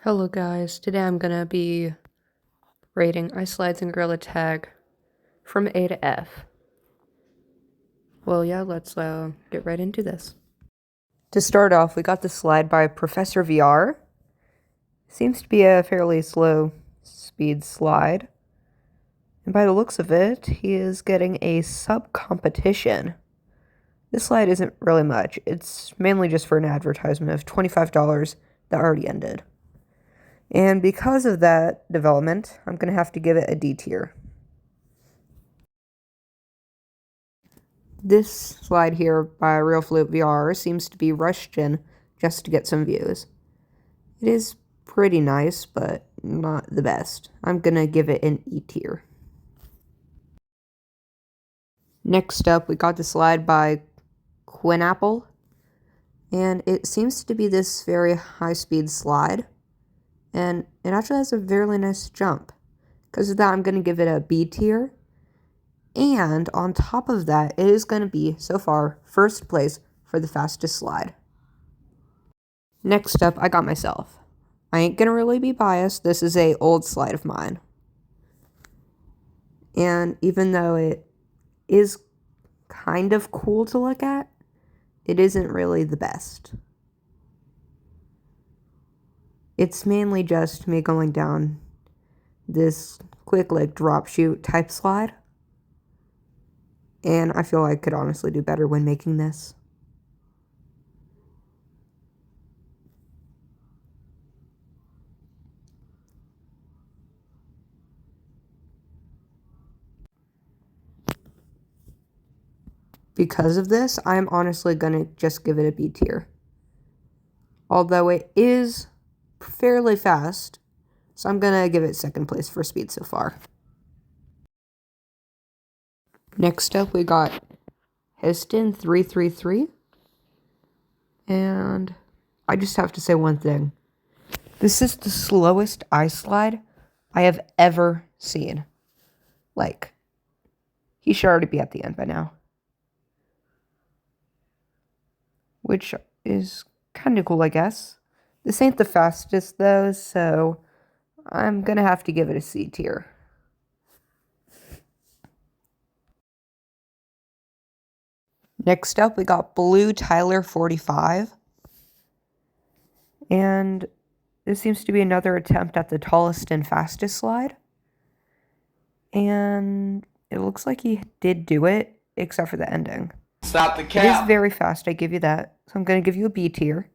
Hello guys, today I'm gonna be rating Ice Slides and Gorilla Tag from A to F. Well, yeah, let's get right into this. To start off, we got the slide by Professor VR. Seems to be a fairly slow speed slide. And by the looks of it, he is getting a sub competition. This slide isn't really much. It's mainly just for an advertisement of $25 that already ended. And because of that development, I'm going to have to give it a D tier. This slide here by Real Flute VR seems to be rushed in just to get some views. It is pretty nice, but not the best. I'm going to give it an E tier. Next up, we got the slide by Quinapple. And it seems to be this very high-speed slide. And it actually has a very nice jump. Because of that, I'm going to give it a B tier. And on top of that, it is going to be, so far, first place for the fastest slide. Next up, I got myself. I ain't going to really be biased. This is a old slide of mine. And even though it is kind of cool to look at, it isn't really the best. It's mainly just me going down this quick like drop shoot type slide. And I feel I could honestly do better when making this. Because of this, I'm honestly gonna just give it a B tier. Although it is fairly fast, so I'm gonna give it second place for speed so far. Next up, we got Histon 333. And I just have to say one thing. This is the slowest ice slide I have ever seen. Like, he should already be at the end by now. Which is kind of cool, I guess. This ain't the fastest, though, so I'm gonna have to give it a C tier. Next up, we got Blue Tyler 45. And this seems to be another attempt at the tallest and fastest slide. And it looks like he did do it, except for the ending. Stop the cap. It is very fast, I give you that. So I'm going to give you a B tier.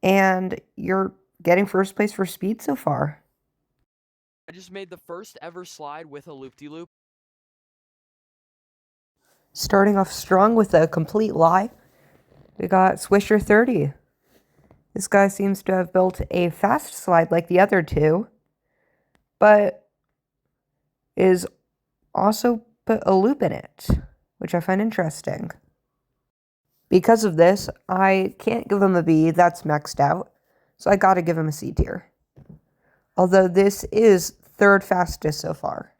And you're getting first place for speed so far. I just made the first ever slide with a loop-de-loop. Starting off strong with a complete lie, we got Swisher 30. This guy seems to have built a fast slide like the other two, but is also put a loop in it, which I find interesting. Because of this, I can't give him a B, that's maxed out, so I gotta give him a C tier. Although this is third fastest so far.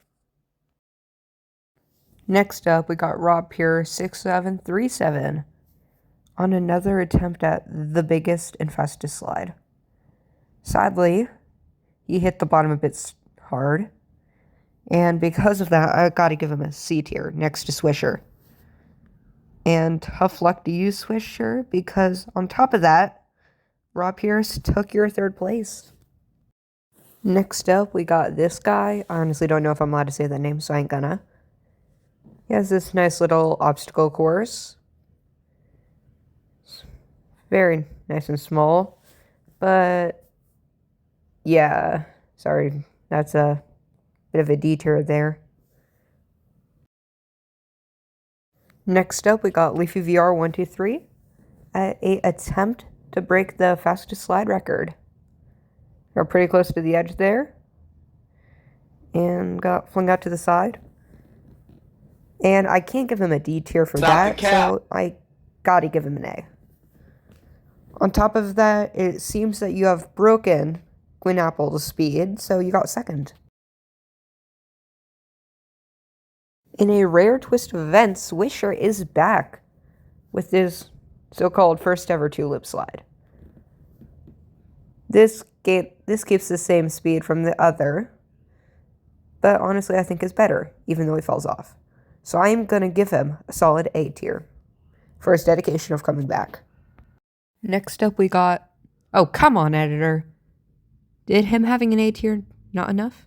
Next up, we got Rob Pure 6737 on another attempt at the biggest and fastest slide. Sadly, he hit the bottom a bit hard, and because of that, I gotta give him a C tier next to Swisher. And tough luck to you, Swisher, because on top of that, Rob Pierce took your third place. Next up, we got this guy. I honestly don't know if I'm allowed to say that name, so I ain't gonna. He has this nice little obstacle course. It's very nice and small, but yeah, sorry, that's a bit of a detour there. Next up, we got Leafy VR 123 at a attempt to break the fastest slide record. We're pretty close to the edge there, and got flung out to the side. And I can't give him a D tier for that, so I gotta give him an A. On top of that, it seems that you have broken Quinapple's speed, so you got second. In a rare twist of events, Swisher is back with his so-called first ever two-loop slide. This keeps the same speed from the other, but honestly I think is better, even though he falls off. So I'm going to give him a solid A tier for his dedication of coming back. Next up we got... Oh, come on, editor. Did him having an A tier not enough?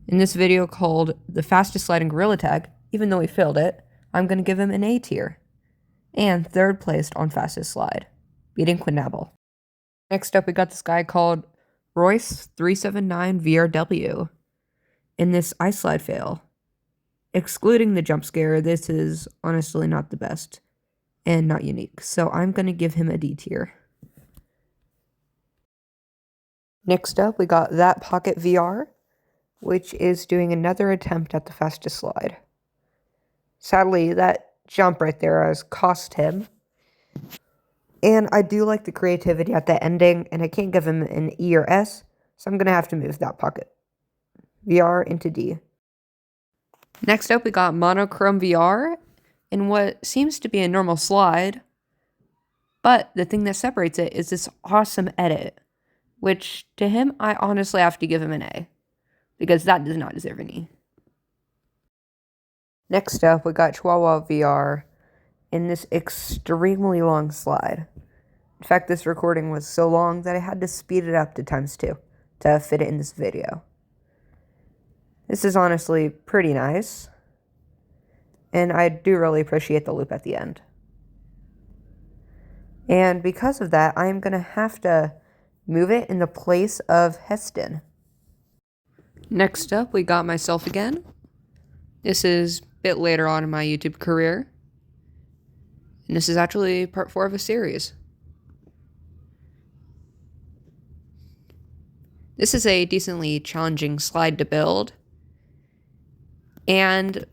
In this video called The Fastest Sliding Gorilla Tag, even though he failed it, I'm going to give him an A tier. And third placed on Fastest Slide, beating Quinabble. Next up we got this guy called Royce379VRW. In this ice slide fail, excluding the jump scare, this is honestly not the best and not unique, so I'm going to give him a D tier. Next up, we got That Pocket VR, which is doing another attempt at the fastest slide. Sadly, that jump right there has cost him, and I do like the creativity at the ending, and I can't give him an E or S, so I'm going to have to move That Pocket VR into D. Next up, we got Monochrome VR in what seems to be a normal slide, but the thing that separates it is this awesome edit, which to him, I honestly have to give him an A, because that does not deserve an E. Next up, we got Chihuahua VR in this extremely long slide. In fact, this recording was so long that I had to speed it up to ×2 to fit it in this video. This is honestly pretty nice, and I do really appreciate the loop at the end. And because of that, I'm going to have to move it in the place of Heston. Next up, we got Myself Again. This is a bit later on in my YouTube career, and this is actually part 4 of a series. This is a decently challenging slide to build, and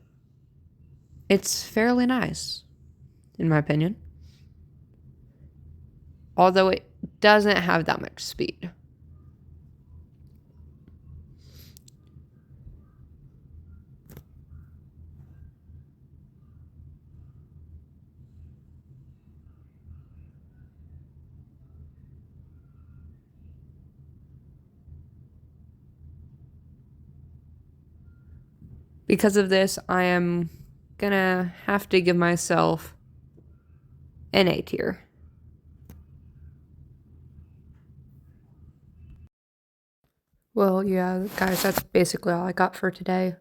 it's fairly nice, in my opinion. Although it doesn't have that much speed. Because of this, I am gonna have to give myself an A tier. Well, yeah, guys, that's basically all I got for today.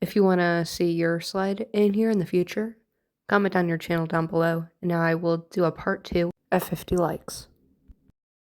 If you want to see your slide in here in the future, comment on your channel down below, and I will do a part 2 at 50 likes.